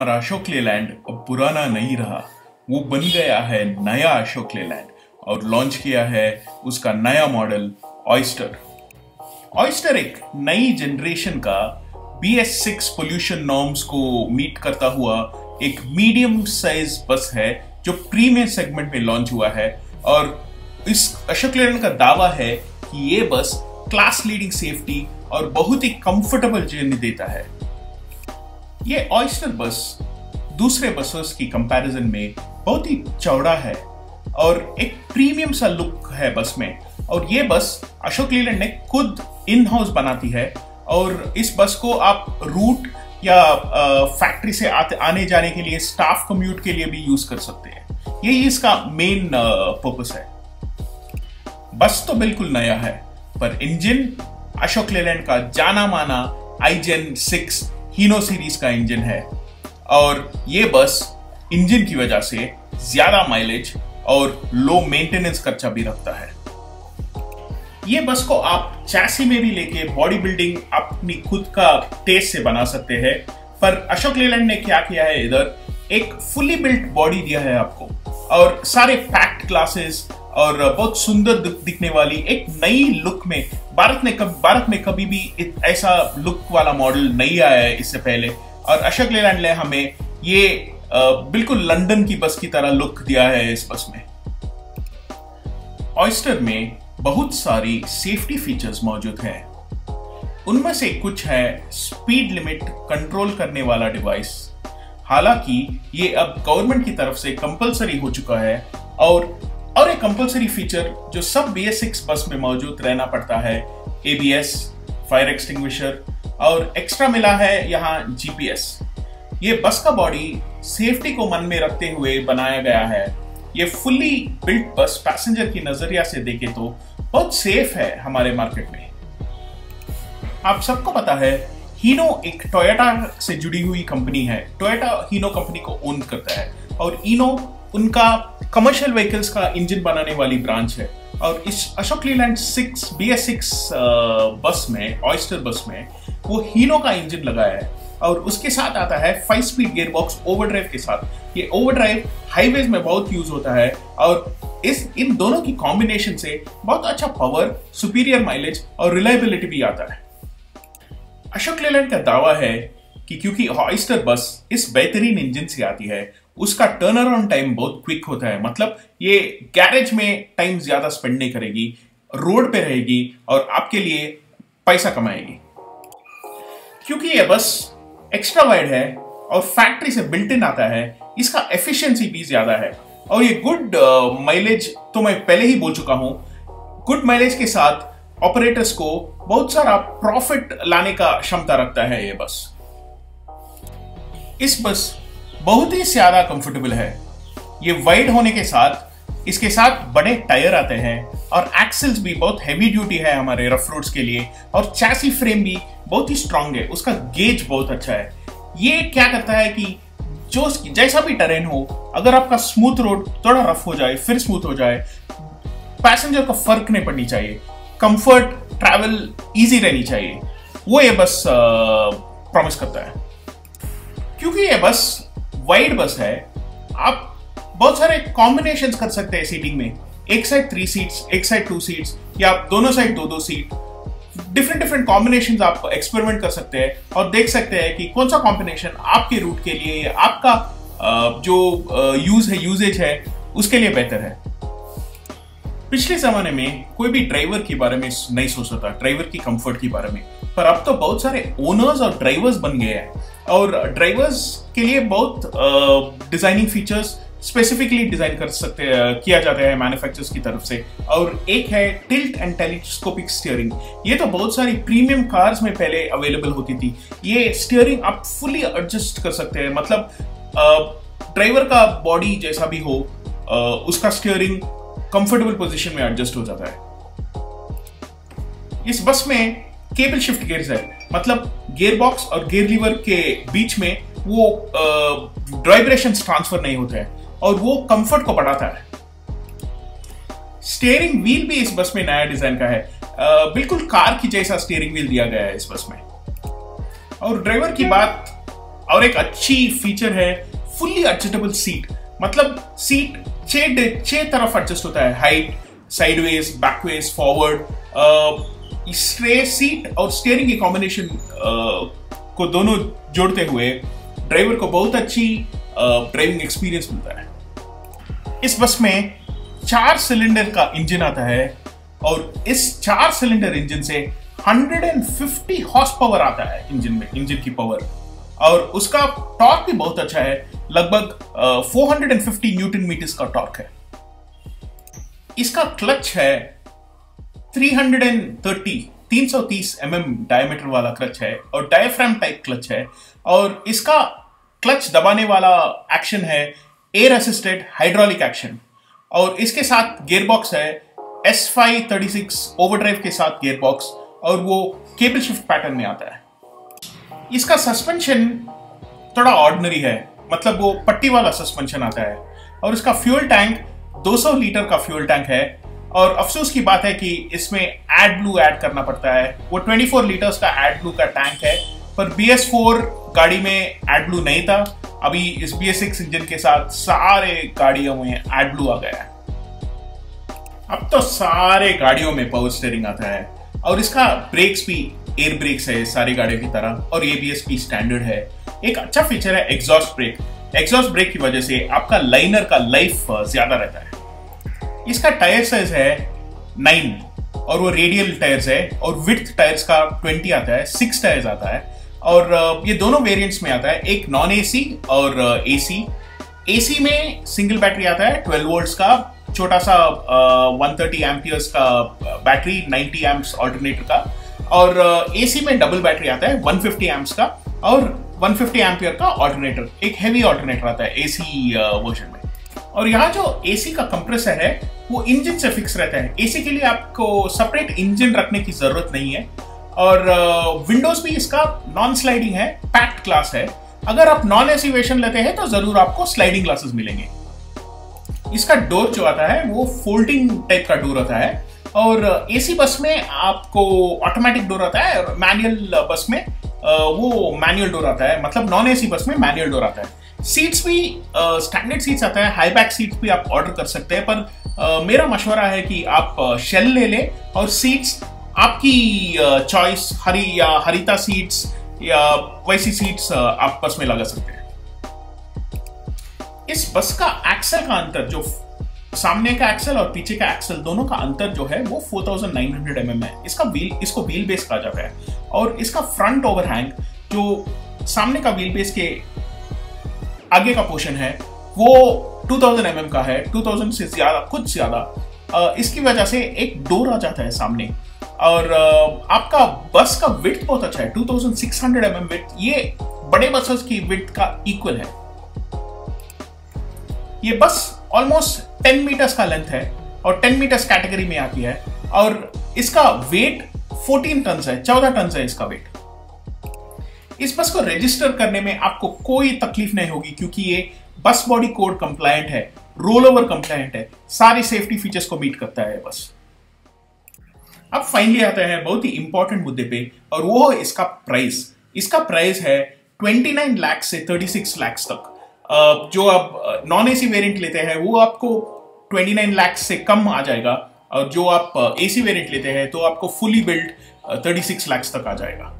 और अशोक लेलैंड अब पुराना नहीं रहा, वो बन गया है नया अशोक लेलैंड और लॉन्च किया है उसका नया मॉडल ऑयस्टर। ऑयस्टर एक नई जनरेशन का BS6 पोल्यूशन नॉर्म्स को मीट करता हुआ एक मीडियम साइज बस है जो प्रीमियम सेगमेंट में लॉन्च हुआ है। और इस अशोक लेलैंड का दावा है कि ये बस क्लास लीडिंग सेफ्टी और बहुत ही कंफर्टेबल जर्नी देता है। ये ऑयस्टर बस दूसरे बसेस की कंपैरिजन में बहुत ही चौड़ा है और एक प्रीमियम सा लुक है बस में। और ये बस अशोक लेलैंड ने खुद इन हाउस बनाती है और इस बस को आप रूट या फैक्ट्री से आने जाने के लिए, स्टाफ कम्यूट के लिए भी यूज कर सकते हैं। यही इसका मेन पर्पस है। बस तो बिल्कुल नया है पर इंजन अशोक लेलैंड का जाना माना iGen 6 हीनो सीरीज का इंजन है और ये बस इंजन की वजह से ज्यादा माइलेज और लो मेंटेनेंस खर्चा भी रखता है। ये बस को आप चैसी में भी लेके बॉडी बिल्डिंग अपनी खुद का टेस्ट से बना सकते हैं। पर अशोक लेलैंड ने क्या किया है, इधर एक फुली बिल्ट बॉडी दिया है आपको और सारे पैक्ड ग्लासेस और बहुत सुंदर दिखने वाली एक नई लुक में। भारत में कभी भी ऐसा लुक वाला मॉडल नहीं आया है इससे पहले और अशोक लेलैंड ने हमें ये बिल्कुल लंदन की बस की तरह लुक दिया है इस बस में। ऑयस्टर में बहुत सारी सेफ्टी फीचर्स मौजूद हैं। उनमें से कुछ है स्पीड लिमिट कंट्रोल करने वाला डिवाइस। हालांकि ये अब गवर्नमेंट की तरफ से कंपलसरी हो चुका है और एक कंपलसरी फीचर जो सब BS6 बस में मौजूद रहना पड़ता है, ABS, फायर एक्सटिंग्विशर और एक्स्ट्रा मिला है यहाँ GPS। ये बस का बॉडी सेफ्टी को मन में रखते हुए बनाया गया है। ये फुल्ली बिल्ट बस पैसेंजर की नजरिया से देखे तो बहुत सेफ है हमारे मार्केट में। आप सबको पता है हीनो एक टोयोटा से जुड़ी हुई कंपनी है। टोयोटा हीनो कंपनी को ओन करता है और हीनो उनका कमर्शियल व्हीकल्स का इंजन बनाने वाली ब्रांच है। और इस अशोक लेलैंड BS6 बस में, ऑयस्टर बस में वो हीनो का इंजन लगाया है और उसके साथ आता है 5 स्पीड गियर बॉक्स ओवरड्राइव के साथ। ये ओवरड्राइव हाईवेज में बहुत यूज होता है और इन दोनों की कॉम्बिनेशन से बहुत अच्छा पावर, सुपीरियर माइलेज और रिलायबिलिटी भी आता है। अशोक लेलैंड का दावा है कि क्योंकि ऑयस्टर बस इस बेहतरीन इंजन से आती है, उसका टर्न अराउंड टाइम बहुत क्विक होता है। मतलब ये गैरेज में टाइम ज्यादा स्पेंड नहीं करेगी, रोड पे रहेगी और आपके लिए पैसा कमाएगी। क्योंकि ये बस एक्स्ट्रा वाइड है और फैक्ट्री से बिल्ट इन आता है, इसका एफिशिएंसी भी ज्यादा है और ये गुड माइलेज तो मैं पहले ही बोल चुका हूं। गुड माइलेज के साथ ऑपरेटर्स को बहुत सारा प्रॉफिट लाने का क्षमता रखता है ये बस। इस बस बहुत ही ज्यादा कंफर्टेबल है। ये वाइड होने के साथ इसके साथ बड़े टायर आते हैं और एक्सेल्स भी बहुत हैवी ड्यूटी है हमारे रफ रोड्स के लिए और चैसी फ्रेम भी बहुत ही स्ट्रांग है। उसका गेज बहुत अच्छा है। ये क्या करता है कि जो जैसा भी टेरेन हो, अगर आपका स्मूथ रोड थोड़ा रफ हो जाए फिर स्मूथ हो जाए, पैसेंजर को फर्क नहीं पड़नी चाहिए। कंफर्ट, ट्रैवल इजी रहनी चाहिए, वो ये बस प्रॉमिस करता है। क्योंकि ये बस वाइड बस है, आप बहुत सारे कॉम्बिनेशंस कर सकते हैं सीटिंग में। एक साइड 3 सीट्स, एक साइड 2 सीट्स या दोनों साइड 2-2 सीट। डिफरेंट कॉम्बिनेशंस आप एक्सपेरिमेंट कर सकते हैं और देख सकते हैं कि कौन सा कॉम्बिनेशन आपके रूट के लिए, आपका जो यूजेज है उसके लिए बेहतर है। पिछले जमाने में कोई भी ड्राइवर के बारे में नहीं सोचता था, ड्राइवर की कंफर्ट के बारे में, पर अब तो बहुत सारे ओनर्स और ड्राइवर्स बन गए हैं और ड्राइवर्स के लिए बहुत डिजाइनिंग फीचर्स स्पेसिफिकली डिजाइन किया जाता है मैन्युफैक्चरर्स की तरफ से। और एक है टिल्ट एंड टेलीस्कोपिक स्टीयरिंग। ये तो बहुत सारी प्रीमियम कार्स में पहले अवेलेबल होती थी। ये स्टीयरिंग आप फुली एडजस्ट कर सकते हैं, मतलब ड्राइवर का बॉडी जैसा भी हो उसका स्टीयरिंग कंफर्टेबल पोजीशन में एडजस्ट हो जाता है। इस बस में केबल शिफ्ट गियर्स है, मतलब गियर बॉक्स और गियर लीवर के बीच में वो वाइब्रेशंस ट्रांसफर नहीं होते हैं और वो कंफर्ट को बढ़ाता है। स्टीयरिंग व्हील भी इस बस में नया डिजाइन का है, बिल्कुल कार की जैसा स्टीयरिंग व्हील दिया गया है इस बस में। और ड्राइवर की बात और एक अच्छी फीचर है फुल्ली एडजस्टेबल सीट। मतलब सीट छह तरफ एडजस्ट होता है, हाइट, साइडवेज, बैकवेज, फॉरवर्ड। स्ट्रे सीट और स्टीयरिंग की कॉम्बिनेशन को दोनों जोड़ते हुए ड्राइवर को बहुत अच्छी ड्राइविंग एक्सपीरियंस मिलता है। इस बस में 4 सिलेंडर का इंजन आता है और इस 4 सिलेंडर इंजन से 150 हॉर्स पावर आता है इंजन की पावर, और उसका टॉर्क भी बहुत अच्छा है, लगभग 450 न्यूटन मीटर्स का टॉर्क है। इसका क्लच है 330 डायमीटर वाला क्लच है और डायफ्राम टाइप क्लच है, और इसका क्लच दबाने वाला एक्शन है एयर असिस्टेड हाइड्रोलिक एक्शन, और इसके साथ गियरबॉक्स है S536 ओवरड्राइव के साथ गियरबॉक्स, और वो केबल शिफ्ट पैटर्न में आता है। इसका सस्पेंशन थोड़ा ऑर्डिनरी है, मतलब वो पट्टी वाला सस्पेंशन आता है, और इसका फ्यूल टैंक 200 लीटर का फ्यूल टैंक है। और अफसोस की बात है कि इसमें एडब्लू ऐड करना पड़ता है। वो 24 लीटर्स का एडब्लू का टैंक है, पर BS4 गाड़ी में एडब्लू नहीं था। अभी इस BS6 इंजन के साथ सारे गाड़ियों में एडब्लू आ गया है। अब तो सारे गाड़ियों में पावर स्टीयरिंग आता है, और इसका ब्रेक्स भी एयर ब्रेक्स है सारी गाड़ियों की तरह, और ABS भी स्टैंडर्ड है। एक अच्छा फीचर है एग्जॉस्ट ब्रेक। एग्जॉस्ट ब्रेक की वजह से आपका लाइनर का लाइफ ज्यादा रहता है। इसका टायर साइज है 9 और वो रेडियल टायर्स है, और विड्थ टायर्स का 20 आता है, 6 टायर्स आता है, और ये दोनों वेरिएंट्स में आता है, एक नॉन AC और AC में सिंगल बैटरी आता है 12 वोल्ट्स का छोटा सा 130 एम्पियर्स का बैटरी, 90 एम्प्स ऑल्टरनेटर का, और AC में डबल बैटरी आता है 150 एम्प्स का और 150 एम्पियर का ऑल्टरनेटर, एक हेवी ऑल्टरनेटर आता है AC वर्जन में। और यहाँ जो AC का कंप्रेसर है वो इंजन से फिक्स रहता है। AC के लिए आपको सेपरेट इंजन रखने की जरूरत नहीं है, और विंडोज भी इसका नॉन स्लाइडिंग है, पैक्ड ग्लास है। अगर आप नॉन AC वर्जन लेते हैं तो जरूर आपको स्लाइडिंग ग्लासेस मिलेंगे। इसका डोर जो आता है वो फोल्डिंग टाइप का डोर आता है, और AC बस में आपको ऑटोमेटिक डोर आता है, और मैनुअल बस में वो मैनुअल डोर आता है, मतलब नॉन AC बस में मैनुअल डोर आता है। सीट्स भी स्टैंडर्ड सीट्स आता है, हाई बैक सीट्स भी आप ऑर्डर कर सकते हैं, पर मेरा मशवरा है कि आप शेल ले लें, और सीट्स आपकी चॉइस, हरी या हरिता सीट्स या वैसी सीट्स आप बस में लगा सकते हैं। इस बस का एक्सल का अंतर, जो सामने का एक्सल और पीछे का एक्सल दोनों का अंतर जो है वो 4900 mm है। इसको व्हील बेस कहा जाता है, और इसका फ्रंट ओवरहैंग जो सामने का व्हील बेस के आगे का पोर्शन है वो 2000 mm का है, 2000 से ज्यादा, कुछ ज्यादा। इसकी वजह से एक डोर आ जाता है सामने, और आपका बस का विड्थ बहुत अच्छा है, 2600 mm विड्थ। ये बड़े बसेस की विड्थ का इक्वल है। ये बस ऑलमोस्ट 10 मीटर्स का लेंथ है और 10 मीटर्स कैटेगरी में आती है, और इसका वेट 14 टन है, 14 टन है इसका वेट। इस बस को रजिस्टर करने में आपको कोई तकलीफ नहीं होगी, क्योंकि ये बस बॉडी कोड कंप्लायंट है, रोल ओवर कंप्लायंट है, सारे सेफ्टी फीचर्स को मीट करता है बस। अब फाइनली आता है बहुत ही इंपॉर्टेंट मुद्दे पे, और वो है इसका प्राइस। इसका प्राइस है 29 लाख से 36 लाख तक। जो आप नॉन AC वेरिएंट लेते हैं वो आपको 29 लाख से कम आ जाएगा, और जो आप AC वेरिएंट लेते हैं तो आपको फुली बिल्ड 36 लाख तक आ जाएगा।